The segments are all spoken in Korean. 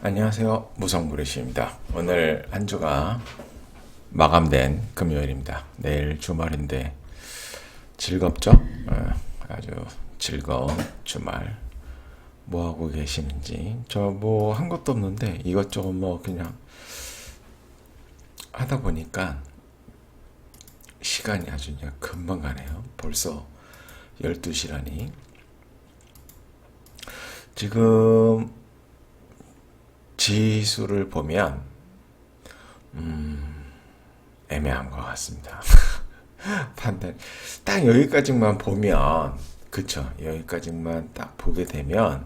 안녕하세요. 무성브레시입니다. 오늘 한 주가 마감된 금요일입니다. 내일 주말인데 즐겁죠? 아주 즐거운 주말. 뭐 하고 계시는지. 저 뭐 한 것도 없는데 이것저것 뭐 그냥 하다 보니까 시간이 아주 그냥 금방 가네요. 벌써 12시라니. 지금 지수를 보면 애매한 것 같습니다. 판단 딱 여기까지만 보면 그쵸, 여기까지만 딱 보게 되면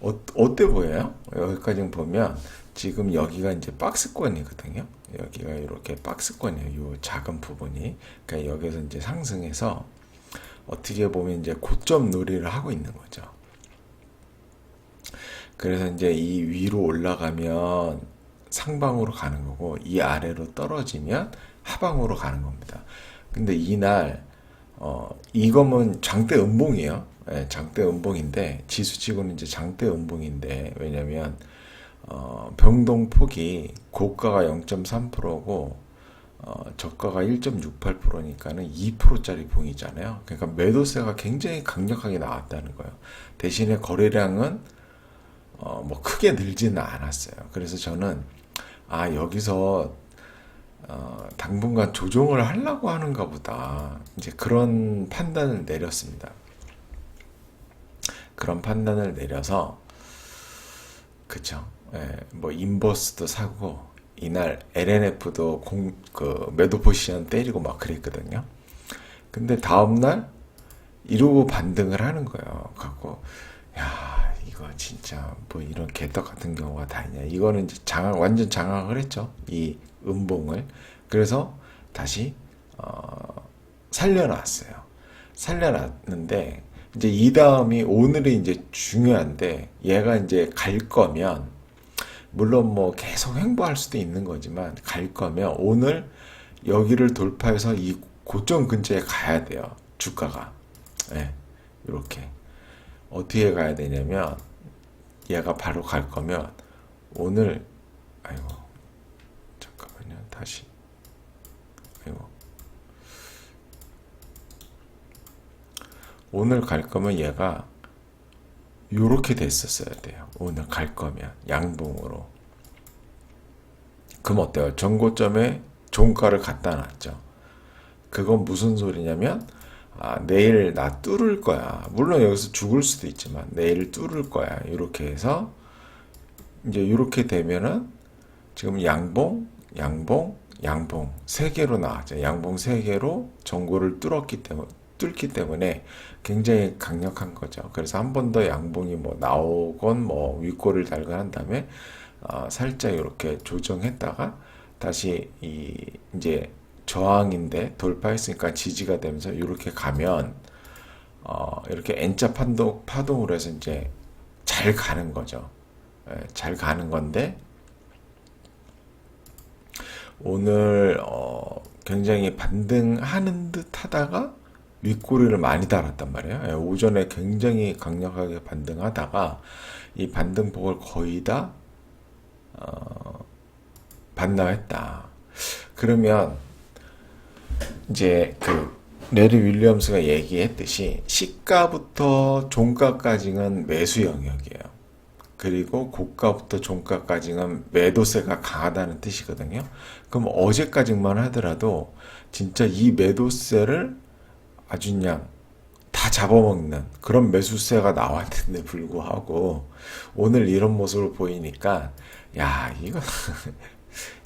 어때 보여요? 여기까지 보면 지금 여기가 이제 박스권이거든요. 여기가 이렇게 박스권이에요. 이 작은 부분이. 그러니까 여기서 이제 상승해서 어떻게 보면 이제 고점 놀이를 하고 있는 거죠. 그래서 이제 이 위로 올라가면 상방으로 가는 거고, 이 아래로 떨어지면 하방으로 가는 겁니다. 근데 이날 이거면 장대 음봉이에요. 예, 장대 음봉인데 지수치고는 이제 장대 음봉인데, 왜냐면 변동폭이 고가가 0.3%고 저가가 1.68%니까는 2%짜리 봉이잖아요. 그러니까 매도세가 굉장히 강력하게 나왔다는 거예요. 대신에 거래량은 뭐 크게 늘지는 않았어요. 그래서 저는 여기서 당분간 조정을 하려고 하는가 보다, 이제 그런 판단을 내렸습니다. 그런 판단을 내려서 그쵸. 예, 뭐 인버스도 사고 이날 LNF도 매도 포지션 때리고 막 그랬거든요. 근데 다음날 이러고 반등을 하는 거예요. 갖고 야, 이거 진짜 뭐 이런 개떡 같은 경우가 다 있냐. 이거는 이제 완전 장악을 했죠. 이 음봉을. 그래서 다시 살려놨어요. 살려놨는데 이제 이 다음이 오늘이 이제 중요한데, 얘가 이제 갈 거면 물론 뭐 계속 횡보할 수도 있는 거지만, 갈 거면 오늘 여기를 돌파해서 이 고점 근처에 가야 돼요. 주가가. 네, 이렇게. 어떻게 가야 되냐면, 얘가 바로 갈 거면 오늘, 아이고 잠깐만요, 다시. 아이고, 오늘 갈 거면 얘가 요렇게 됐었어야 돼요. 오늘 갈 거면 양봉으로. 그럼 어때요? 전고점에 종가를 갖다 놨죠. 그건 무슨 소리냐면, 내일 나 뚫을 거야. 물론 여기서 죽을 수도 있지만 내일 뚫을 거야. 이렇게 해서 이제 이렇게 되면은 지금 양봉, 양봉, 양봉 세 개로 나왔죠. 양봉 세 개로 전고를 뚫기 때문에 굉장히 강력한 거죠. 그래서 한 번 더 양봉이 뭐 나오건 뭐 윗골을 달건 한 다음에 살짝 이렇게 조정했다가 다시 이제 저항인데 돌파했으니까 지지가 되면서 이렇게 가면 이렇게 N자 파동으로 해서 이제 잘 가는 거죠. 예, 잘 가는 건데 오늘 굉장히 반등하는 듯 하다가 윗꼬리를 많이 달았단 말이에요. 예, 오전에 굉장히 강력하게 반등하다가 이 반등폭을 거의 다 반납했다. 그러면 이제 레리 윌리엄스가 얘기했듯이 시가부터 종가까지는 매수 영역이에요. 그리고 고가부터 종가까지는 매도세가 강하다는 뜻이거든요. 그럼 어제까지만 하더라도 진짜 이 매도세를 아주 그냥 다 잡아먹는 그런 매수세가 나왔는데 불구하고 오늘 이런 모습을 보이니까, 야, 이거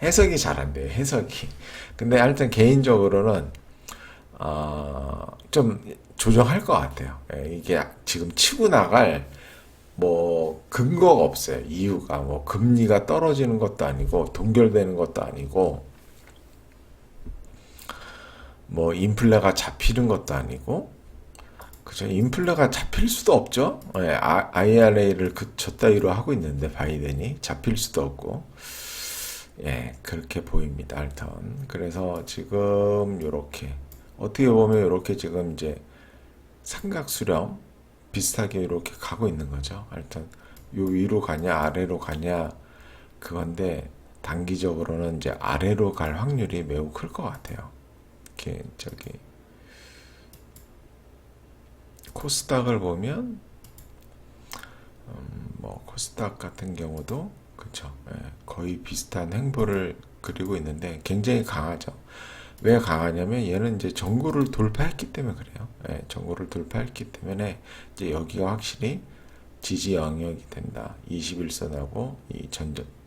해석이 잘 안 돼요. 해석이. 근데 하여튼 개인적으로는 좀 조정할 것 같아요. 예, 이게 지금 치고 나갈 뭐 근거가 없어요. 이유가 뭐 금리가 떨어지는 것도 아니고 동결되는 것도 아니고 뭐 인플레가 잡히는 것도 아니고, 그죠? 인플레가 잡힐 수도 없죠. 예, IRA를 저 따위로 하고 있는데 바이든이 잡힐 수도 없고, 예, 그렇게 보입니다. 하여튼 그래서 지금 요렇게 어떻게 보면 이렇게 지금 이제 삼각수렴 비슷하게 이렇게 가고 있는 거죠. 하여튼 요 위로 가냐 아래로 가냐 그건데 단기적으로는 이제 아래로 갈 확률이 매우 클 것 같아요. 이렇게 저기 코스닥을 보면 뭐 코스닥 같은 경우도 그쵸. 예, 거의 비슷한 행보를 그리고 있는데 굉장히 강하죠. 왜 강하냐면 얘는 이제 전고를 돌파했기 때문에 그래요. 예, 전고를 돌파했기 때문에 이제 여기가 확실히 지지 영역이 된다. 21선하고 이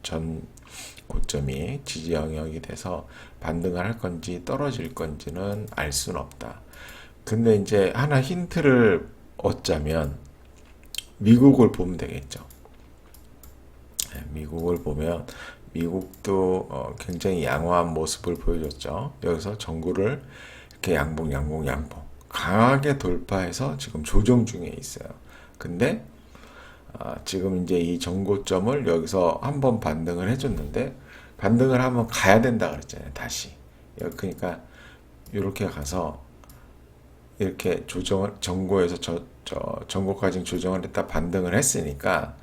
전 고점이 지지 영역이 돼서 반등을 할 건지 떨어질 건지는 알 수는 없다. 근데 이제 하나 힌트를 얻자면 미국을 보면 되겠죠. 미국을 보면 미국도 굉장히 양호한 모습을 보여줬죠. 여기서 전구를 이렇게 양봉 강하게 돌파해서 지금 조정 중에 있어요. 근데 지금 이제 이 전고점을 여기서 한번 반등을 해줬는데 반등을 한번 가야 된다 그랬잖아요. 다시. 그러니까 이렇게 가서 이렇게 조정을 전고에서 전고까지 조정을 했다 반등을 했으니까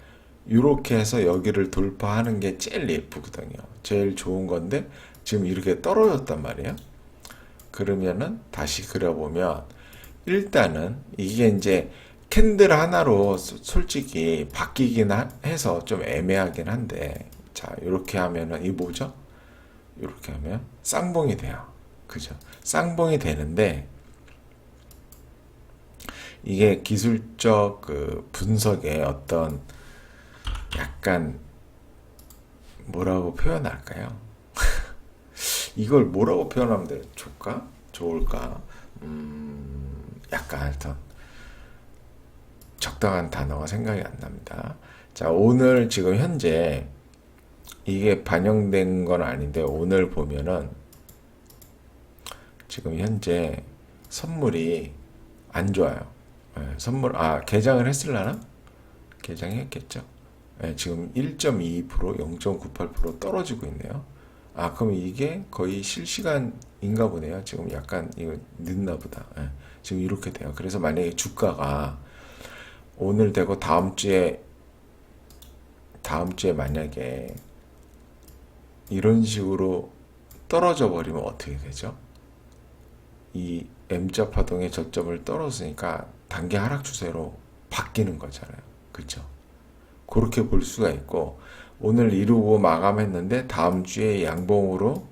이렇게 해서 여기를 돌파하는 게 제일 예쁘거든요. 제일 좋은 건데 지금 이렇게 떨어졌단 말이에요. 그러면은 다시 그려보면 일단은 이게 이제 캔들 하나로 솔직히 바뀌긴 해서 좀 애매하긴 한데 자 이렇게 하면은 이 뭐죠? 이렇게 하면 쌍봉이 돼요. 그죠? 쌍봉이 되는데 이게 기술적 그 분석의 어떤 약간 뭐라고 표현할까요? 이걸 뭐라고 표현하면 좋을까? 약간 하여튼 적당한 단어가 생각이 안 납니다. 자, 오늘 지금 현재 이게 반영된 건 아닌데 오늘 보면은 지금 현재 선물이 안 좋아요. 개장을 했을라나? 개장했겠죠. 지금 1.22%, 0.98% 떨어지고 있네요. 그럼 이게 거의 실시간인가 보네요. 지금 약간 이거 늦나 보다. 지금 이렇게 돼요. 그래서 만약에 주가가 오늘 되고 다음 주에 만약에 이런 식으로 떨어져 버리면 어떻게 되죠? 이 M자 파동의 저점을 떨어지니까 단기 하락 추세로 바뀌는 거잖아요. 그렇죠? 그렇게 볼 수가 있고 오늘 이루고 마감했는데 다음 주에 양봉으로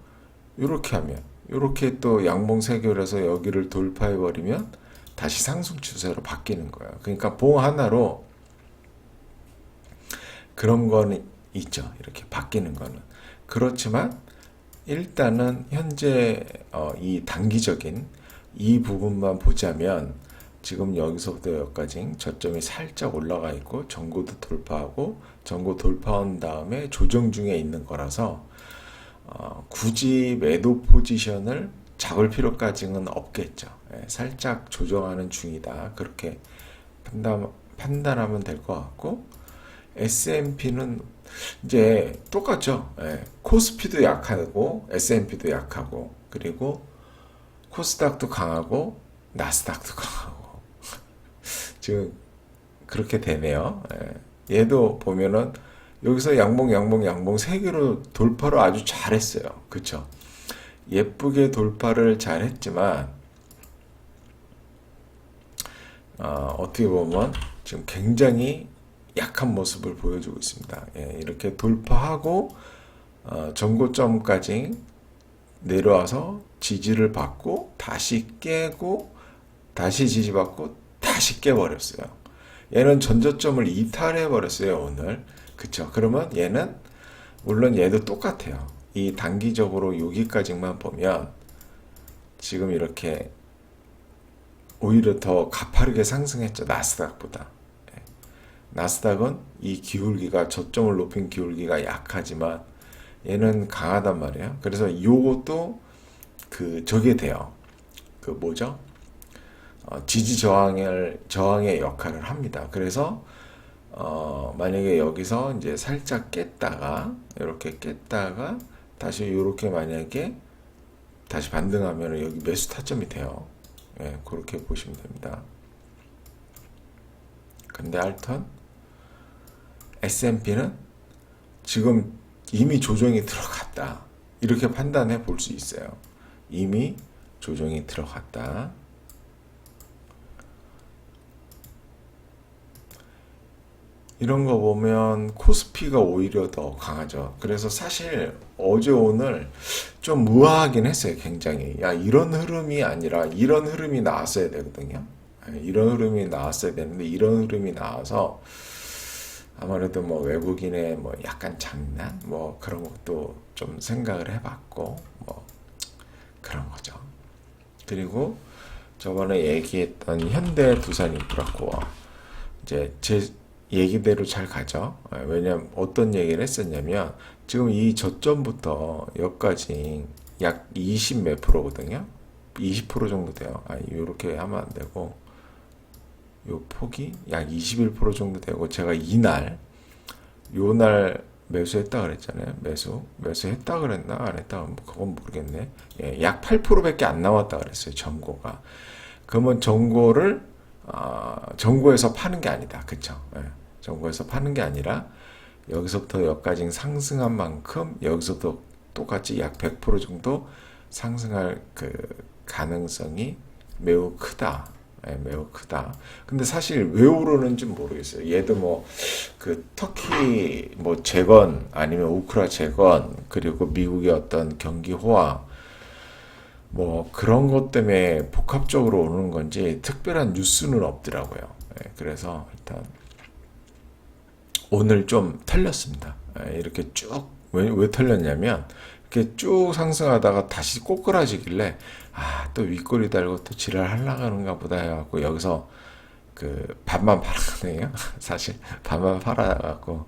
이렇게 하면 이렇게 또 양봉 세결해서 여기를 돌파해 버리면 다시 상승 추세로 바뀌는 거예요. 그러니까 봉 하나로 그런 거는 있죠. 이렇게 바뀌는 거는. 그렇지만 일단은 현재 이 단기적인 이 부분만 보자면 지금 여기서부터 여기까지 저점이 살짝 올라가 있고 전고도 돌파하고 전고 돌파한 다음에 조정 중에 있는 거라서 굳이 매도 포지션을 잡을 필요까지는 없겠죠. 살짝 조정하는 중이다. 그렇게 판단하면 될 것 같고 S&P는 이제 똑같죠. 코스피도 약하고 S&P도 약하고 그리고 코스닥도 강하고 나스닥도 강하고 지금 그렇게 되네요. 얘도 보면은 여기서 양봉 세 개로 돌파를 아주 잘했어요. 그쵸? 예쁘게 돌파를 잘했지만 어떻게 보면 지금 굉장히 약한 모습을 보여주고 있습니다. 이렇게 돌파하고 전고점까지 내려와서 지지를 받고 다시 깨고 다시 지지받고 다시 깨버렸어요. 얘는 전저점을 이탈해 버렸어요. 오늘. 그쵸? 그러면 얘는 물론 얘도 똑같아요. 이 단기적으로 여기까지만 보면 지금 이렇게 오히려 더 가파르게 상승했죠. 나스닥보다. 나스닥은 이 기울기가 저점을 높인 기울기가 약하지만 얘는 강하단 말이에요. 그래서 요것도 저게 돼요. 그 뭐죠? 지지 저항의 역할을 합니다. 그래서 만약에 여기서 이제 살짝 깼다가 이렇게 깼다가 다시 이렇게 만약에 다시 반등하면 여기 매수 타점이 돼요. 그렇게 보시면 됩니다. 근데 하여튼 S&P는 지금 이미 조정이 들어갔다. 이렇게 판단해 볼 수 있어요. 이미 조정이 들어갔다. 이런 거 보면 코스피가 오히려 더 강하죠. 그래서 사실 어제 오늘 좀 우아하긴 했어요. 굉장히. 야, 이런 흐름이 아니라 이런 흐름이 나왔어야 되거든요. 이런 흐름이 나왔어야 되는데 이런 흐름이 나와서 아무래도 뭐 외국인의 뭐 약간 장난 뭐 그런 것도 좀 생각을 해봤고 뭐 그런 거죠. 그리고 저번에 얘기했던 현대 두산 인프라코어 이제 제 얘기대로 잘 가죠. 왜냐면 어떤 얘기를 했었냐면 지금 이 저점부터 여기까지 약 20 몇 프로거든요. 20% 정도 돼요. 이렇게 하면 안 되고 요 폭이 약 21% 정도 되고 제가 이날 요날 매수했다 그랬잖아요. 매수했다 그랬나 안 했다 뭐 그건 모르겠네. 예, 약 8%밖에 안 나왔다 그랬어요. 전고가. 그러면 전고에서 파는 게 아니다. 그쵸? 예, 전고에서 파는 게 아니라 여기서부터 여기까지 상승한 만큼 여기서도 똑같이 약 100% 정도 상승할 그 가능성이 매우 크다. 예, 매우 크다. 근데 사실 왜 오르는지 모르겠어요. 얘도 뭐 그 터키 뭐 재건 아니면 우크라 재건 그리고 미국의 어떤 경기 호황 뭐 그런 것 때문에 복합적으로 오르는 건지 특별한 뉴스는 없더라고요. 예, 그래서 일단 오늘 좀 털렸습니다. 예, 이렇게 쭉 왜 털렸냐면 이렇게 쭉 상승하다가 다시 꼬꾸라지길래 또 윗꼬리 달고 또 지랄 하려고 하는가 보다 해갖고 여기서 그 반만 팔았거든요. 사실 반만 팔아갖고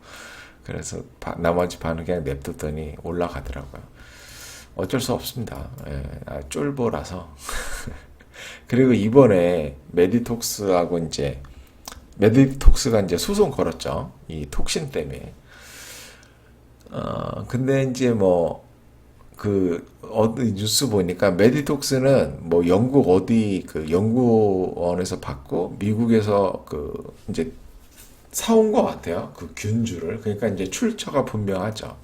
그래서 나머지 반은 그냥 냅뒀더니 올라가더라고요. 어쩔 수 없습니다. 예, 쫄보라서. 그리고 이번에 메디톡스가 이제 소송 걸었죠. 이 톡신 때문에. 근데 이제 어디 뉴스 보니까 메디톡스는 뭐 영국 어디 그 연구원에서 받고 미국에서 이제 사온 것 같아요. 그 균주를. 그러니까 이제 출처가 분명하죠.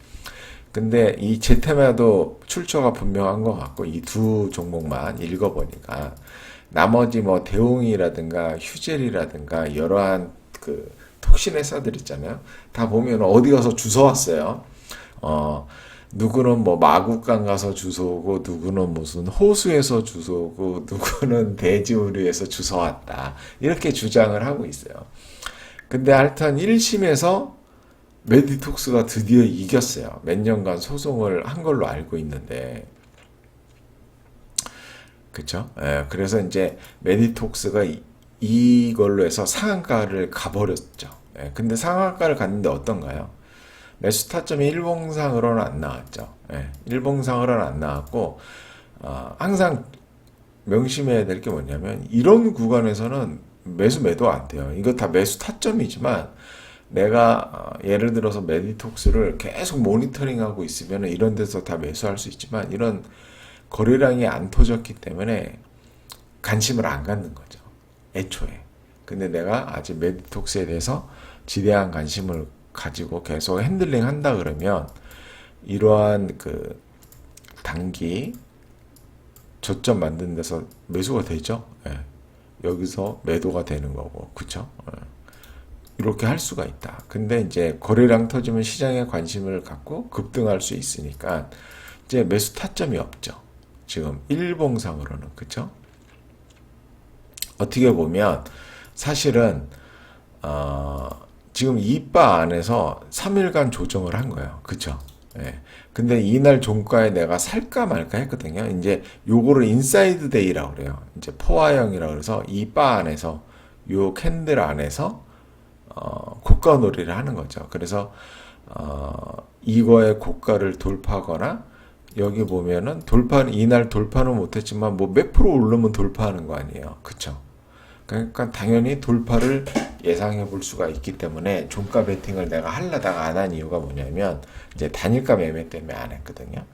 근데 이 제테마도 출처가 분명한 것 같고 이 두 종목만 읽어보니까 나머지 뭐 대웅이라든가 휴젤이라든가 여러한 그 톡신 회사들 있잖아요. 다 보면 어디 가서 주워 왔어요. 누구는 뭐 마국간 가서 주워오고 누구는 무슨 호수에서 주워오고 누구는 돼지우류에서 주워왔다. 이렇게 주장을 하고 있어요. 근데 하여튼 1심에서 메디톡스가 드디어 이겼어요. 몇 년간 소송을 한 걸로 알고 있는데 그쵸? 예, 그래서 이제 메디톡스가 이걸로 해서 상한가를 가버렸죠. 예, 근데 상한가를 갔는데 어떤가요? 매수 타점이 일봉상으로는 안 나왔죠. 예, 일봉상으로는 안 나왔고 항상 명심해야 될 게 뭐냐면 이런 구간에서는 매도 안 돼요. 이거 다 매수 타점이지만 내가 예를 들어서 메디톡스를 계속 모니터링하고 있으면 이런 데서 다 매수할 수 있지만 이런 거래량이 안 터졌기 때문에 관심을 안 갖는 거죠. 애초에. 근데 내가 아직 메디톡스에 대해서 지대한 관심을 가지고 계속 핸들링 한다 그러면 이러한 그 단기 저점 만드는 데서 매수가 되죠. 예. 여기서 매도가 되는 거고, 그쵸? 예. 이렇게 할 수가 있다. 근데 이제 거래량 터지면 시장에 관심을 갖고 급등할 수 있으니까 이제 매수 타점이 없죠. 지금 일봉상으로는, 그쵸? 어떻게 보면 사실은 지금 이바 안에서 3일간 조정을 한 거예요. 그쵸? 예. 근데 이날 종가에 내가 살까 말까 했거든요. 이제 요거를 인사이드 데이라고 그래요. 이제 포화형이라고 그래서 이바 안에서 요 캔들 안에서 고가 놀이를 하는 거죠. 그래서 이거의 고가를 돌파하거나 여기 보면은 이날 돌파는 못했지만 뭐 몇 프로 오르면 돌파하는 거 아니에요. 그쵸? 그러니까 당연히 돌파를 예상해 볼 수가 있기 때문에 종가 베팅을 내가 하려다가 안 한 이유가 뭐냐면 이제 단일가 매매 때문에 안 했거든요.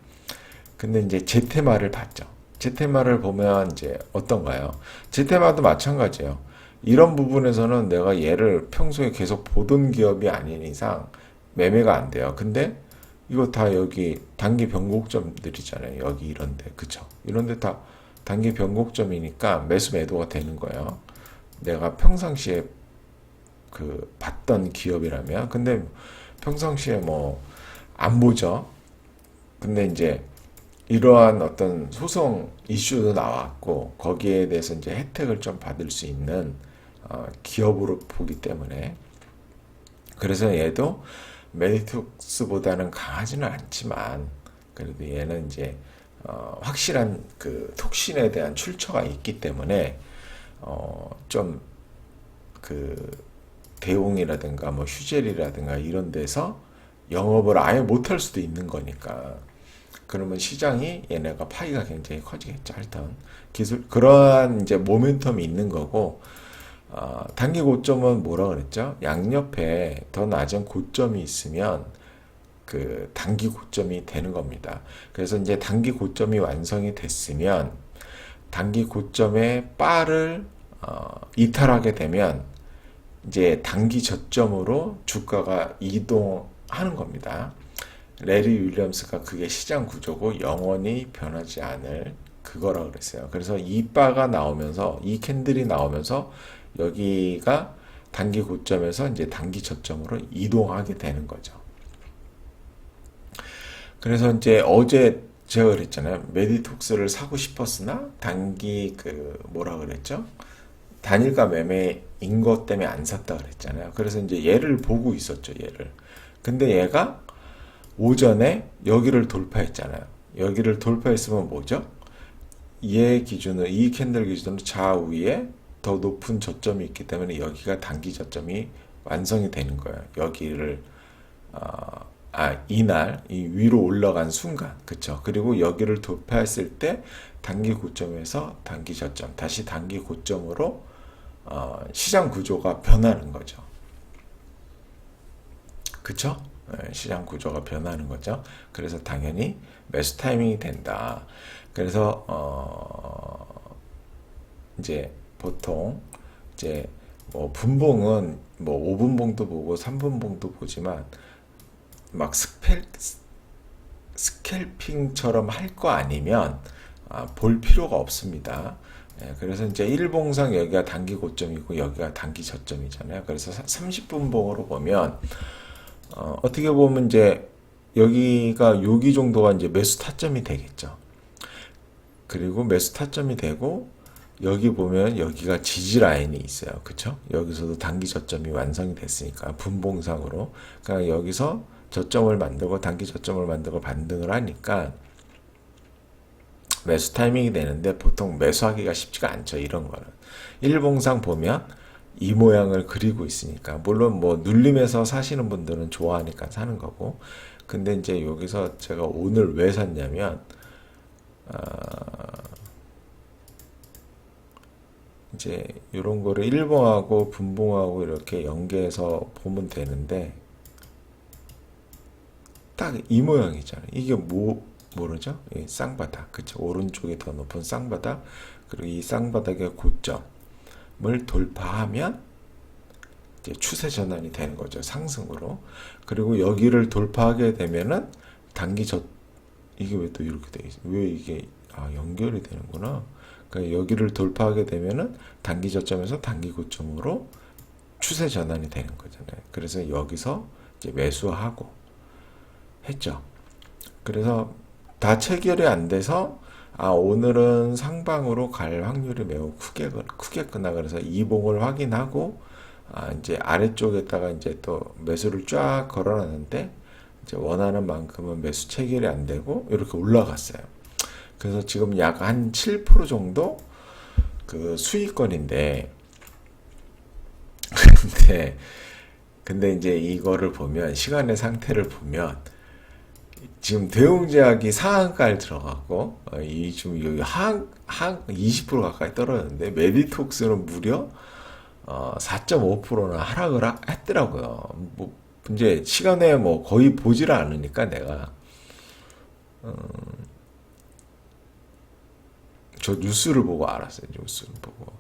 근데 이제 제테마를 봤죠. 제테마를 보면 이제 어떤가요? 제테마도 마찬가지예요. 이런 부분에서는 내가 얘를 평소에 계속 보던 기업이 아닌 이상 매매가 안 돼요. 근데 이거 다 여기 단기 변곡점들이잖아요. 여기 이런데, 그쵸? 이런데 다 단기 변곡점이니까 매수 매도가 되는 거예요. 내가 평상시에 그 봤던 기업이라면. 근데 평상시에 뭐 안 보죠. 근데 이제 이러한 어떤 소송 이슈도 나왔고 거기에 대해서 이제 혜택을 좀 받을 수 있는 기업으로 보기 때문에, 그래서 얘도 메디톡스보다는 강하지는 않지만 그래도 얘는 이제 확실한 그 톡신에 대한 출처가 있기 때문에 좀 그 대웅이라든가 뭐 휴젤이라든가 이런 데서 영업을 아예 못할 수도 있는 거니까, 그러면 시장이 얘네가 파이가 굉장히 커지겠죠. 하여튼 기술 그러한 이제 모멘텀이 있는 거고, 단기 고점은 뭐라 그랬죠? 양옆에 더 낮은 고점이 있으면 그 단기 고점이 되는 겁니다. 그래서 이제 단기 고점이 완성이 됐으면 단기 고점의 바를 이탈하게 되면 이제 단기 저점으로 주가가 이동하는 겁니다. 레리 윌리엄스가 그게 시장 구조고 영원히 변하지 않을 그거라 그랬어요. 그래서 이 바가 나오면서 이 캔들이 나오면서 여기가 단기 고점에서 이제 단기 저점으로 이동하게 되는 거죠. 그래서 이제 어제 제가 그랬잖아요. 메디톡스를 사고 싶었으나 단기 그 뭐라 그랬죠? 단일가 매매인 것 때문에 안 샀다 그랬잖아요. 그래서 이제 얘를 보고 있었죠, 얘를. 근데 얘가 오전에 여기를 돌파했잖아요. 여기를 돌파했으면 뭐죠? 얘 기준으로, 이 캔들 기준으로 좌우에 더 높은 저점이 있기 때문에 여기가 단기 저점이 완성이 되는 거예요. 여기를 이날 이 위로 올라간 순간, 그쵸? 그리고 여기를 돌파했을 때 단기 고점에서 단기 저점, 다시 단기 고점으로 시장 구조가 변하는 거죠. 그쵸? 시장 구조가 변하는 거죠. 그래서 당연히 매수 타이밍이 된다. 그래서 이제 보통 이제 뭐 분봉은 뭐 5분봉도 보고 3분봉도 보지만 막 스캘핑처럼 할 거 아니면 볼 필요가 없습니다. 그래서 이제 일봉상 여기가 단기 고점이고 여기가 단기 저점이잖아요. 그래서 30분봉으로 보면 어떻게 보면 이제 여기가 여기 정도가 이제 매수 타점이 되겠죠. 그리고 매수 타점이 되고 여기 보면 여기가 지지 라인이 있어요. 그쵸? 여기서도 단기 저점이 완성이 됐으니까 분봉상으로, 그러니까 여기서 저점을 만들고 단기 저점을 만들고 반등을 하니까 매수 타이밍이 되는데 보통 매수하기가 쉽지가 않죠. 이런 거는 일봉상 보면 이 모양을 그리고 있으니까, 물론 뭐 눌림에서 사시는 분들은 좋아하니까 사는 거고, 근데 이제 여기서 제가 오늘 왜 샀냐면 이제 이런 거를 일봉하고 분봉하고 이렇게 연계해서 보면 되는데 딱 이 모양이잖아요. 이게 뭐죠? 이 쌍바닥, 그쵸? 오른쪽에 더 높은 쌍바닥, 그리고 이 쌍바닥의 고점을 돌파하면 이제 추세 전환이 되는 거죠. 상승으로. 그리고 여기를 돌파하게 되면은 단기 이게 왜 또 이렇게 돼 있어? 왜 이게 연결이 되는구나. 그러니까 여기를 돌파하게 되면은 단기 저점에서 단기 고점으로 추세 전환이 되는 거잖아요. 그래서 여기서 이제 매수하고 했죠. 그래서 다 체결이 안 돼서 오늘은 상방으로 갈 확률이 매우 크겠구나. 그래서 이봉을 확인하고 이제 아래쪽에다가 이제 또 매수를 쫙 걸어놨는데 이제 원하는 만큼은 매수 체결이 안 되고 이렇게 올라갔어요. 그래서 지금 약 한 7% 정도 그 수익권인데, 근데 이제 이거를 보면 시간의 상태를 보면 지금 대웅제약이 상한가에 들어가고 이 지금 여기 하한 20% 가까이 떨어졌는데 메디톡스는 무려 4.5%나 하락을 했더라고요. 뭐 이제 시간에 뭐 거의 보질 않으니까 내가 저 뉴스를 보고 알았어요. 뉴스를 보고.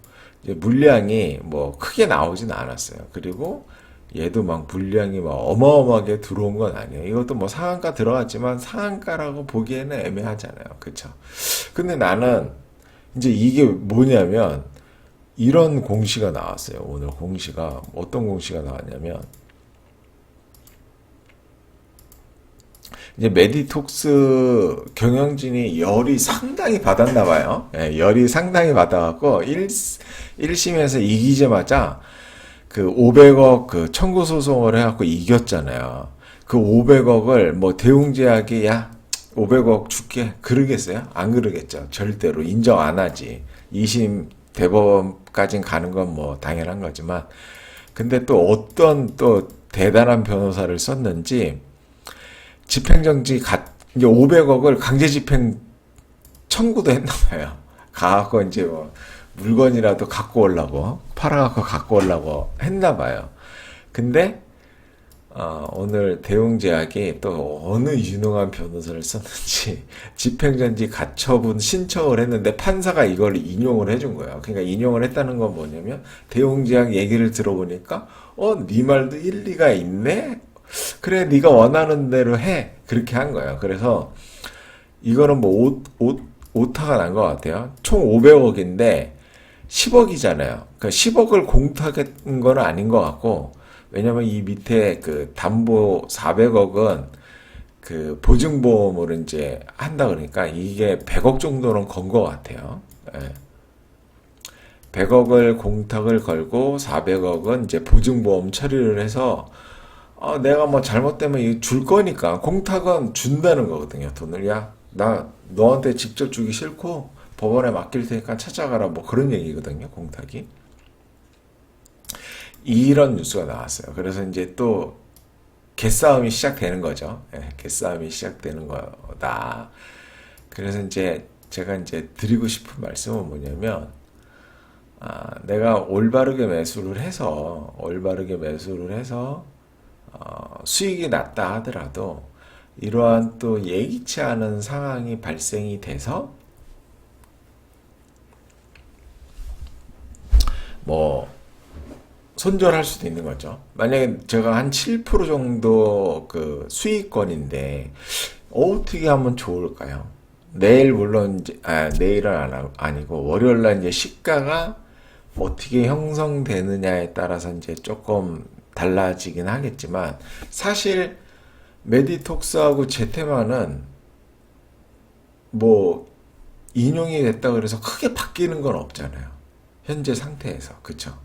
이제 물량이 뭐 크게 나오진 않았어요. 그리고 얘도 막 물량이 막 어마어마하게 들어온 건 아니에요. 이것도 뭐 상한가 들어갔지만 상한가라고 보기에는 애매하잖아요. 그쵸? 근데 나는 이제 이게 뭐냐면 이런 공시가 나왔어요. 오늘 공시가 어떤 공시가 나왔냐면 이제 메디톡스 경영진이 열이 상당히 받았나 봐요. 예, 열이 상당히 받아갖고 1심에서 이기자마자 그 500억 그 청구 소송을 해갖고 이겼잖아요. 그 500억을 뭐 대웅제약이 야 500억 줄게 그러겠어요? 안 그러겠죠. 절대로 인정 안 하지. 2심 대법원까지 가는 건 뭐 당연한 거지만 근데 또 어떤 또 대단한 변호사를 썼는지 집행정지 이제 500억을 강제 집행 청구도 했나 봐요. 가갖고 이제 뭐 물건이라도 갖고 오려고 팔아갖고 갖고 오려고 했나 봐요. 근데 오늘 대웅제약이 또 어느 유능한 변호사를 썼는지 집행정지 가처분 신청을 했는데 판사가 이걸 인용을 해준 거예요. 그러니까 인용을 했다는 건 뭐냐면 대웅제약 얘기를 들어보니까 네 말도 일리가 있네. 그래 네가 원하는 대로 해. 그렇게 한 거예요. 그래서 이거는 뭐 오타가 난 것 같아요. 총 500억인데 10억이잖아요. 그러니까 10억을 공탁한 건 아닌 것 같고 왜냐면 이 밑에 그 담보 400억은 그 보증보험으로 이제 한다 그러니까 이게 100억 정도는 건 것 같아요. 예. 100억을 공탁을 걸고 400억은 이제 보증보험 처리를 해서 내가 뭐 잘못되면 이거 줄 거니까 공탁은 준다는 거거든요. 돈을 나 너한테 직접 주기 싫고 법원에 맡길 테니까 찾아가라 뭐 그런 얘기거든요. 공탁이. 이런 뉴스가 나왔어요. 그래서 이제 또 개싸움이 시작되는 거죠. 예, 개싸움이 시작되는 거다. 그래서 이제 제가 이제 드리고 싶은 말씀은 뭐냐면 내가 올바르게 매수를 해서 수익이 났다 하더라도 이러한 또 예기치 않은 상황이 발생이 돼서 뭐 손절할 수도 있는 거죠. 만약에 제가 한 7% 정도 그 수익권인데 어떻게 하면 좋을까요? 내일 물론 이제 내일은 아니고 월요일 날 이제 시가가 어떻게 형성되느냐에 따라서 이제 조금 달라지긴 하겠지만 사실 메디톡스하고 제테마는 뭐 인용이 됐다 그래서 크게 바뀌는 건 없잖아요. 현재 상태에서. 그쵸?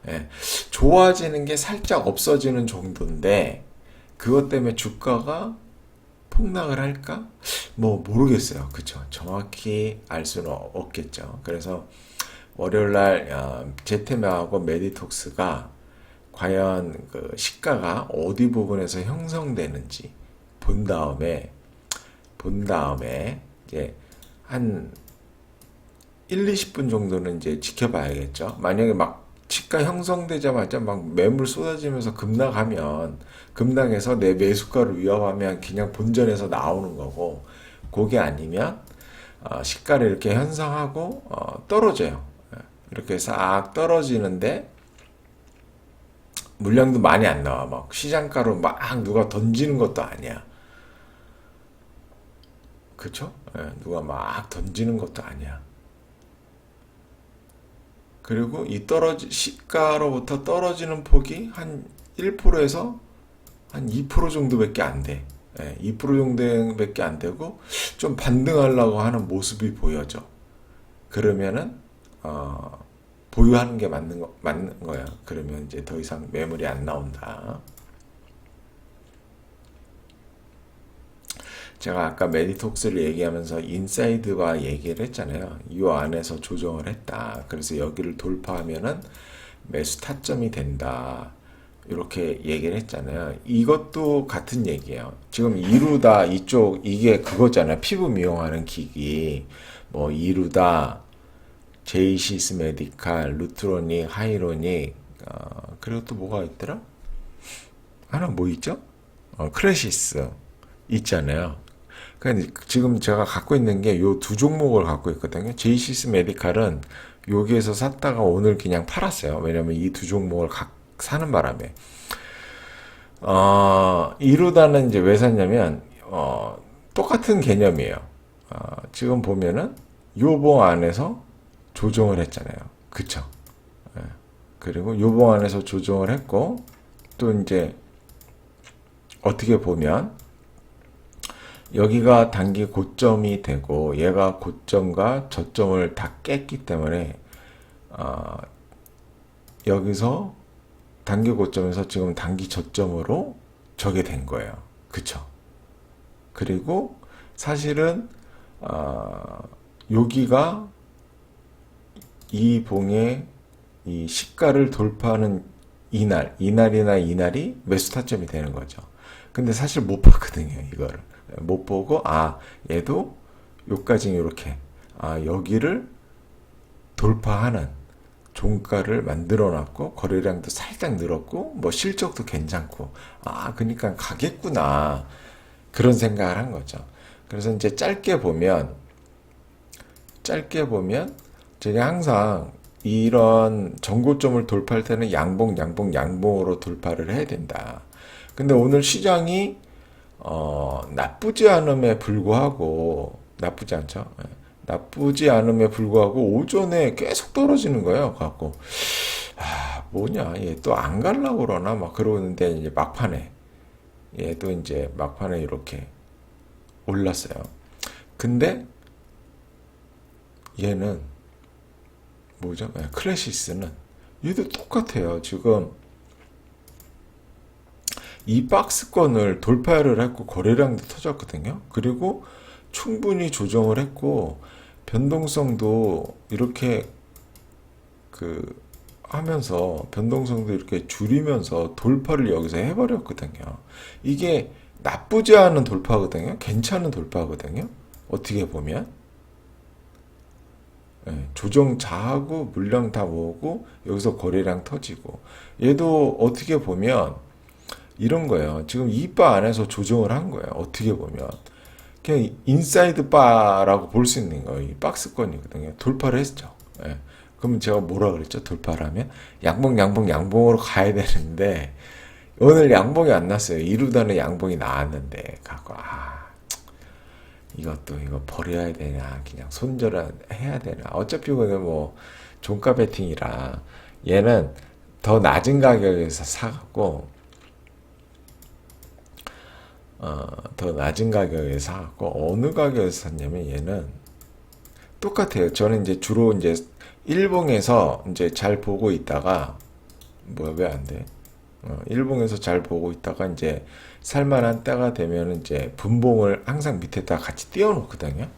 예, 좋아지는 게 살짝 없어지는 정도인데 그것 때문에 주가가 폭락을 할까? 뭐 모르겠어요. 그쵸? 정확히 알 수는 없겠죠. 그래서 월요일날 제테마하고 메디톡스가 과연 그 시가가 어디 부분에서 형성되는지 본 다음에 이제 한 1, 20분 정도는 이제 지켜봐야겠죠. 만약에 막 시가 형성되자마자 막 매물 쏟아지면서 급락해서 내 매수가를 위협하면 그냥 본전에서 나오는 거고 그게 아니면 시가를 이렇게 형성하고 떨어져요. 이렇게 싹 떨어지는데 물량도 많이 안 나와. 막 시장가로 막 누가 던지는 것도 아니야. 그쵸? 누가 막 던지는 것도 아니야. 그리고 시가로부터 떨어지는 폭이 한 1%에서 한 2% 정도밖에 안 돼. 2% 정도밖에 안 되고 좀 반등하려고 하는 모습이 보여져. 그러면은 보유하는 게 맞는 거야. 그러면 이제 더 이상 매물이 안 나온다. 제가 아까 메디톡스를 얘기하면서 인사이드바 얘기를 했잖아요. 이 안에서 조정을 했다. 그래서 여기를 돌파하면은 매수 타점이 된다. 이렇게 얘기를 했잖아요. 이것도 같은 얘기예요. 지금 이루다 이게 그거잖아요. 피부 미용하는 기기. 뭐 이루다, 제이시스 메디칼, 루트로닉, 하이로닉, 그리고 또 뭐가 있더라? 하나 뭐 있죠? 크레시스 있잖아요. 그러니까 지금 제가 갖고 있는 게 요 두 종목을 갖고 있거든요. 제이시스 메디칼은 여기에서 샀다가 오늘 그냥 팔았어요. 왜냐면 이 두 종목을 각 사는 바람에. 이루다는 이제 왜 샀냐면, 똑같은 개념이에요. 지금 보면은 요봉 안에서 조정을 했잖아요. 그쵸? 예. 그리고 요봉 안에서 조정을 했고, 또 이제 어떻게 보면 여기가 단기 고점이 되고 얘가 고점과 저점을 다 깼기 때문에 여기서 단기 고점에서 지금 단기 저점으로 저게 된 거예요. 그쵸? 그리고 사실은 여기가 이 봉의 이 시가를 돌파하는 이날이나 이날이 매수 타점이 되는 거죠. 근데 사실 못 봤거든요, 이거를. 못 보고, 얘도 요까지 이렇게, 여기를 돌파하는 종가를 만들어 놨고, 거래량도 살짝 늘었고, 뭐 실적도 괜찮고, 그러니까 가겠구나. 그런 생각을 한 거죠. 그래서 이제 짧게 보면, 제가 항상 이런 전고점을 돌파할 때는 양봉으로 돌파를 해야 된다. 근데 오늘 시장이 나쁘지 않음에 불구하고 나쁘지 않죠. 예. 나쁘지 않음에 불구하고 오전에 계속 떨어지는 거예요. 갖고 뭐냐 얘 또 안 갈라고 그러나 막 그러는데 이제 막판에 얘도 이제 막판에 이렇게 올랐어요. 근데 얘는 뭐죠? 클래시스는 얘도 똑같아요. 지금 이 박스권을 돌파를 했고 거래량도 터졌거든요. 그리고 충분히 조정을 했고 변동성도 이렇게 하면서 변동성도 이렇게 줄이면서 돌파를 여기서 해버렸거든요. 이게 나쁘지 않은 돌파거든요. 괜찮은 돌파거든요. 어떻게 보면 조정 자하고 물량 다 모으고 여기서 거래량 터지고 얘도 어떻게 보면 이런 거예요. 지금 이 바 안에서 조정을 한 거예요. 어떻게 보면 그냥 인사이드 바라고 볼 수 있는 거예요. 이 박스권이거든요. 돌파를 했죠. 예. 그러면 제가 뭐라 그랬죠? 돌파를 하면 양봉으로 가야 되는데 오늘 양봉이 안 났어요. 이루다는 양봉이 나왔는데 갖고 이거 버려야 되냐 그냥 손절해야 되나 어차피 이거는 뭐 종가 베팅이라 얘는 더 낮은 가격에서 사갖고 더 낮은 가격에 사갖고 어느 가격에서 샀냐면 얘는 똑같아요. 저는 이제 주로 이제 일봉에서 이제 잘 보고 있다가 왜 안 돼? 일봉에서 잘 보고 있다가 이제 살만한 때가 되면 이제 분봉을 항상 밑에다 같이 띄워놓거든요.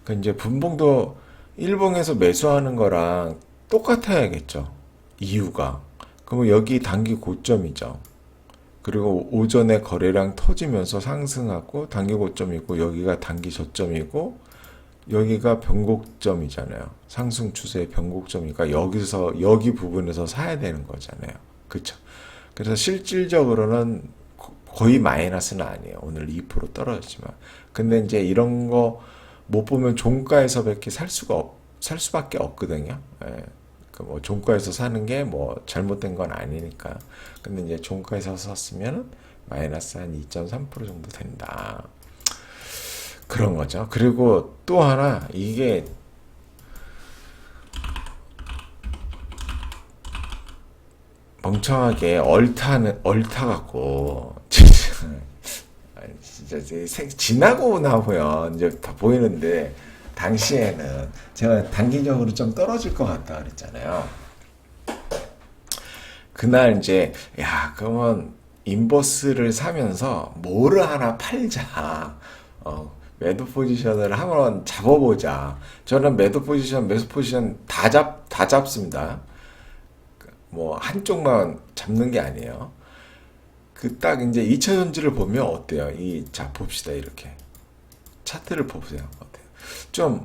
그 이제 분봉도 일봉에서 매수하는 거랑 똑같아야겠죠. 이유가. 그러면 여기 단기 고점이죠. 그리고 오전에 거래량 터지면서 상승하고 단기 고점이고 여기가 단기 저점이고 여기가 변곡점이잖아요. 상승 추세의 변곡점이니까 여기 부분에서 사야 되는 거잖아요. 그렇죠? 그래서 실질적으로는 거의 마이너스는 아니에요. 오늘 2% 떨어졌지만. 근데 이제 이런 거 못 보면 종가에서밖에 살 수밖에 없거든요. 예. 뭐 종가에서 사는 게 뭐 잘못된 건 아니니까. 근데 이제 종가에서 샀으면 마이너스 한 2.3% 정도 된다. 그런 거죠. 그리고 또 하나 이게 멍청하게 얼타 갖고 진짜 지나고 나면 이제 다 보이는데 당시에는 제가 단기적으로 좀 떨어질 것 같다 그랬잖아요. 그날 이제 그러면 인버스를 사면서 뭐를 하나 팔자. 매도 포지션을 한번 잡아보자. 저는 매수 포지션 다 잡습니다. 뭐 한쪽만 잡는 게 아니에요. 딱 이제 2차 전지를 보면 어때요? 자 봅시다. 이렇게 차트를 보세요. 어때요? 좀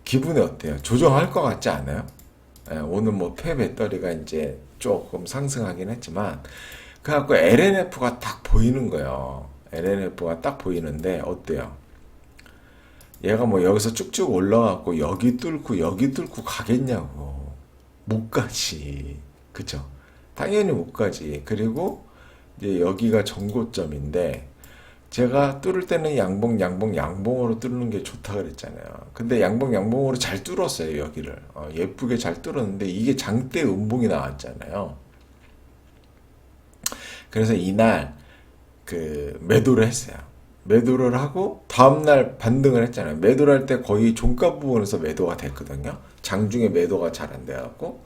기분이 어때요? 조정할 것 같지 않아요? 오늘 뭐 폐배터리가 이제 조금 상승하긴 했지만 그래갖고 LNF가 딱 보이는 거예요. LNF가 딱 보이는데 어때요? 얘가 뭐 여기서 쭉쭉 올라가고 여기 뚫고 가겠냐고. 못 가지. 그쵸? 당연히 못 가지. 그리고 이제 여기가 전고점인데 제가 뚫을 때는 양봉으로 뚫는 게 좋다 그랬잖아요. 근데 양봉으로 잘 뚫었어요, 여기를. 예쁘게 잘 뚫었는데 이게 장대 음봉이 나왔잖아요. 그래서 이날 그 매도를 했어요. 매도를 하고 다음날 반등을 했잖아요. 매도를 할 때 거의 종가 부분에서 매도가 됐거든요. 장중에 매도가 잘 안 돼갖고.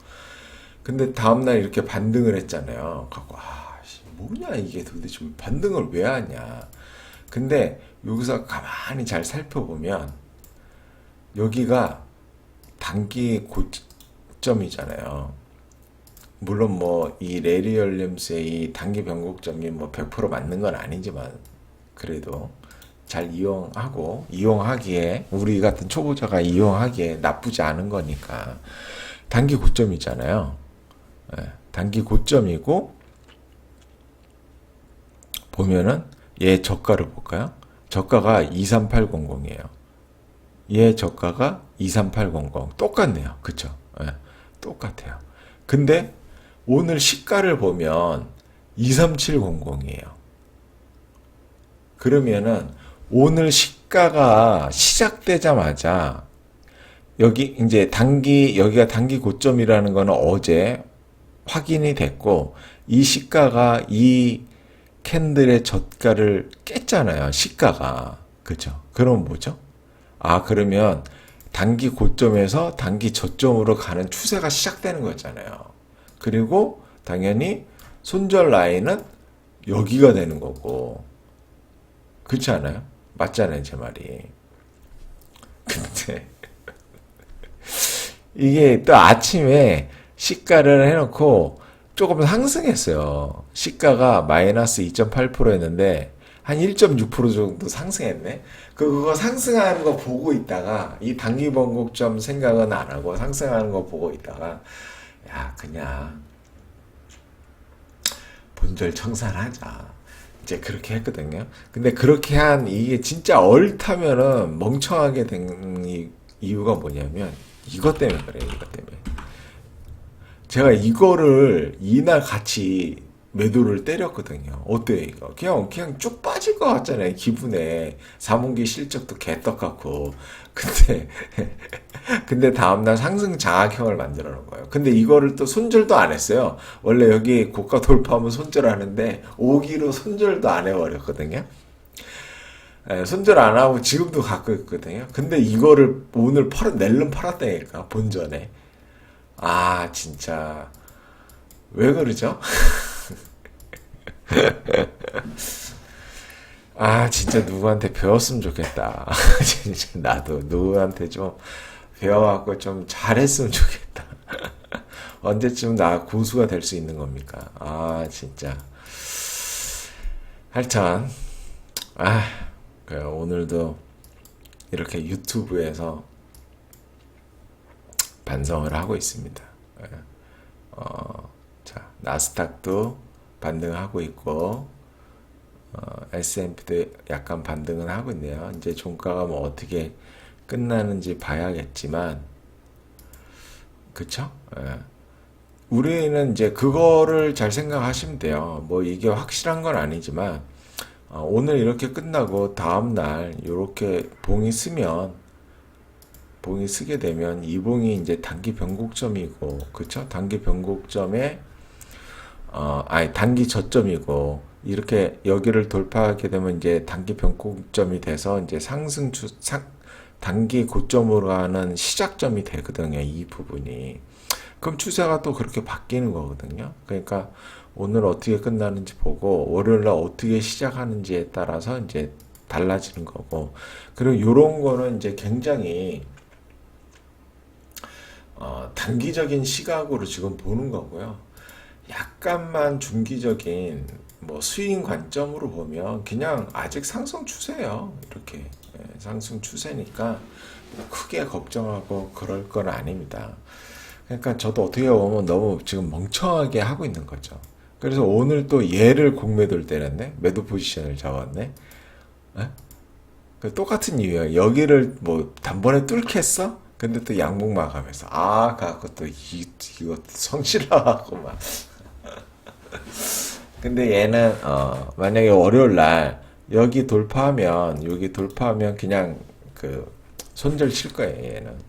근데 다음날 이렇게 반등을 했잖아요. 갖고 뭐냐 이게 도대체 반등을 왜 하냐. 근데 여기서 가만히 잘 살펴보면 여기가 단기 고점이잖아요. 물론 뭐 이 레리 윌리엄스의 이 단기 변곡점이 뭐 100% 맞는 건 아니지만 그래도 잘 이용하기에 우리 같은 초보자가 이용하기에 나쁘지 않은 거니까 단기 고점이잖아요. 예, 단기 고점이고 보면은 얘 저가를 볼까요? 저가가 23800이에요. 얘 저가가 23800 똑같네요. 그쵸? 예, 똑같아요. 근데 오늘 시가를 보면 23700이에요. 그러면은 오늘 시가가 시작되자마자 여기 이제 여기가 단기 고점이라는 거는 어제 확인이 됐고 이 시가가 이 캔들의 저가를 깼잖아요. 시가가. 그죠? 그럼 뭐죠? 그러면 단기 고점에서 단기 저점으로 가는 추세가 시작되는 거잖아요. 그리고 당연히 손절 라인은 여기가 되는 거고. 그렇지 않아요? 맞잖아요, 제 말이. 근데 이게 또 아침에 시가를 해놓고 조금 상승했어요. 시가가 마이너스 2.8%였는데 한 1.6% 정도 상승했네. 그거 상승하는 거 보고 있다가 이 단기 번곡점 생각은 안 하고 상승하는 거 보고 있다가 야 그냥 본절 청산하자. 이제 그렇게 했거든요. 근데 그렇게 한 이게 진짜 얼타면은 멍청하게 된 이유가 뭐냐면 이것 때문에 그래요. 이것 때문에. 제가 이거를 이날 같이 매도를 때렸거든요. 어때요, 이거? 그냥 쭉 빠질 것 같잖아요, 기분에. 4분기 실적도 개떡 같고. 근데 다음날 상승 장악형을 만들어 놓은 거예요. 근데 이거를 또 손절도 안 했어요. 원래 여기 고가 돌파하면 손절하는데, 오기로 손절도 안 해버렸거든요. 손절 안 하고 지금도 갖고 있거든요. 근데 이거를 오늘 낼름 팔았다니까, 본전에. 진짜. 왜 그러죠? 진짜 누구한테 배웠으면 좋겠다. 진짜 나도 누구한테 좀 배워갖고 좀 잘했으면 좋겠다. 언제쯤 나 고수가 될 수 있는 겁니까? 진짜. 하여튼, 오늘도 이렇게 유튜브에서 반성을 하고 있습니다. 자, 나스닥도 반등하고 있고, S&P도 약간 반등은 하고 있네요. 이제 종가가 뭐 어떻게 끝나는지 봐야겠지만, 그쵸? 우리는 이제 그거를 잘 생각하시면 돼요. 뭐 이게 확실한 건 아니지만, 오늘 이렇게 끝나고 다음날 이렇게 봉이 쓰게 되면 이 봉이 이제 단기 변곡점이고, 그쵸? 단기 변곡점에 단기 저점이고, 이렇게 여기를 돌파하게 되면 이제 단기 변곡점이 돼서 이제 단기 고점으로 가는 시작점이 되거든요. 이 부분이. 그럼 추세가 또 그렇게 바뀌는 거거든요. 그러니까 오늘 어떻게 끝나는지 보고 월요일날 어떻게 시작하는지에 따라서 이제 달라지는 거고. 그리고 이런 거는 이제 굉장히 단기적인 시각으로 지금 보는 거고요. 약간만 중기적인 뭐 스윙 관점으로 보면 그냥 아직 상승 추세예요. 이렇게 상승 추세니까 뭐 크게 걱정하고 그럴 건 아닙니다. 그러니까 저도 어떻게 보면 너무 지금 멍청하게 하고 있는 거죠. 그래서 오늘 또 얘를 공매도를 때렸네. 매도 포지션을 잡았네. 똑같은 이유야. 여기를 뭐 단번에 뚫겠어? 근데 또 양봉 마감해서 가고 또 이거 성실하고 막. 근데 얘는 만약에 월요일 날 여기 돌파하면 그냥 그 손절 칠 거예요. 얘는.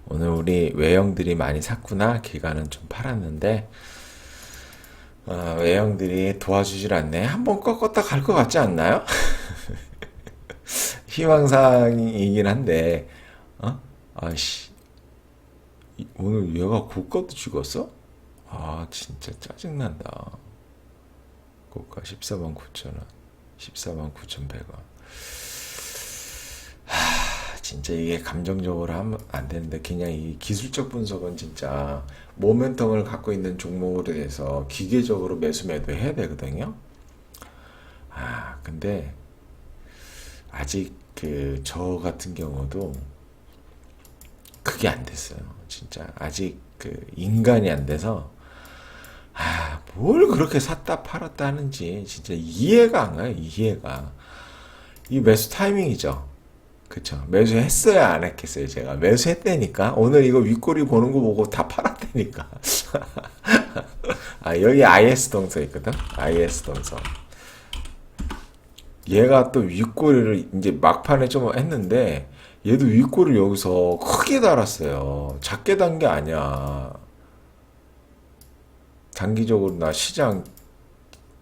오늘 우리 외형들이 많이 샀구나. 기간은 좀 팔았는데 외형들이 도와주질 않네. 한번 꺾었다 갈 것 같지 않나요? 희망사항이긴 한데 아씨 오늘 얘가 고가도 찍었어? 진짜 짜증난다. 고가 14만 9천원 14만 9,100원. 진짜 이게 감정적으로 하면 안 되는데 그냥 이 기술적 분석은 진짜 모멘텀을 갖고 있는 종목으로 대해서 기계적으로 매수 매도 해야 되거든요. 근데 아직 그 저 같은 경우도 그게 안 됐어요. 진짜 아직 그 인간이 안 돼서 뭘 그렇게 샀다 팔았다 하는지 진짜 이해가 안 가요. 이해가. 이 매수 타이밍이죠. 그쵸. 매수했어야 안 했겠어요. 제가 매수했다니까. 오늘 이거 윗꼬리 보는 거 보고 다 팔았다니까. 여기 IS 동서 있거든. IS 동서. 얘가 또 윗꼬리를 이제 막판에 좀 했는데 얘도 윗꼬리를 여기서 크게 달았어요. 작게 단 게 아니야. 단기적으로 나 시장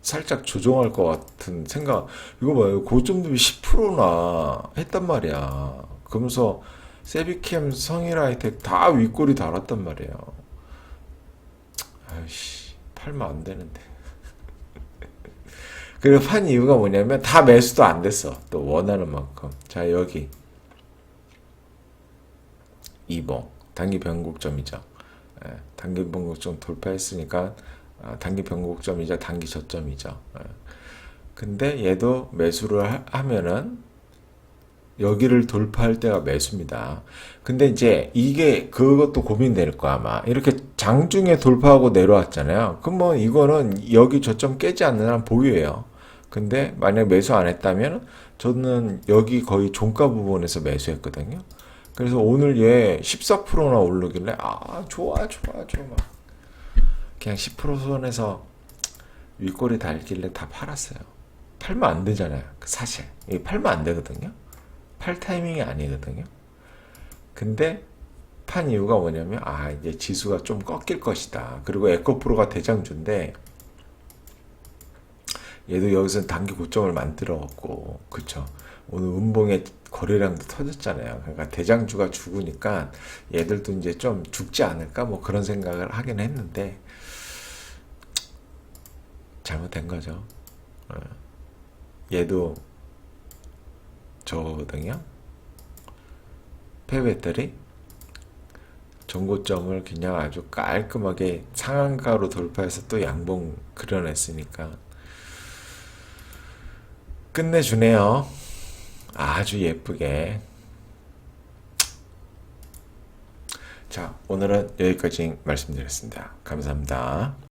살짝 조정할 것 같은 생각. 이거 봐요. 고점 대비 10%나 했단 말이야. 그러면서 세비캠, 성일하이텍 다 윗골이 달았단 말이에요. 아이씨, 팔면 안 되는데. 그리고 판 이유가 뭐냐면 다 매수도 안 됐어. 또 원하는 만큼. 자, 여기 2봉 단기 변곡점이죠. 단기 변곡점 돌파했으니까 단기 변곡점이자 단기 저점이죠. 근데 얘도 매수를 하면은 여기를 돌파할 때가 매수입니다. 근데 이제 이게 그것도 고민될 거야 아마. 이렇게 장중에 돌파하고 내려왔잖아요. 그럼 뭐 이거는 여기 저점 깨지 않는 한 보유예요. 근데 만약 매수 안 했다면 저는 여기 거의 종가 부분에서 매수했거든요. 그래서 오늘 얘 14%나 오르길래 좋아 그냥 10% 선에서 윗골이 달길래 다 팔았어요. 팔면 안 되잖아요. 사실 이게 팔면 안 되거든요. 팔 타이밍이 아니거든요. 근데 판 이유가 뭐냐면 이제 지수가 좀 꺾일 것이다. 그리고 에코프로가 대장주인데 얘도 여기서 단기 고점을 만들어갖고 그쵸. 오늘 음봉에 거래량도 터졌잖아요. 그러니까 대장주가 죽으니까 얘들도 이제 좀 죽지 않을까 뭐 그런 생각을 하긴 했는데 잘못된 거죠. 얘도 저거거든요. 폐배터리 전고점을 그냥 아주 깔끔하게 상한가로 돌파해서 또 양봉 그려냈으니까 끝내주네요. 아주 예쁘게. 자, 오늘은 여기까지 말씀드렸습니다. 감사합니다.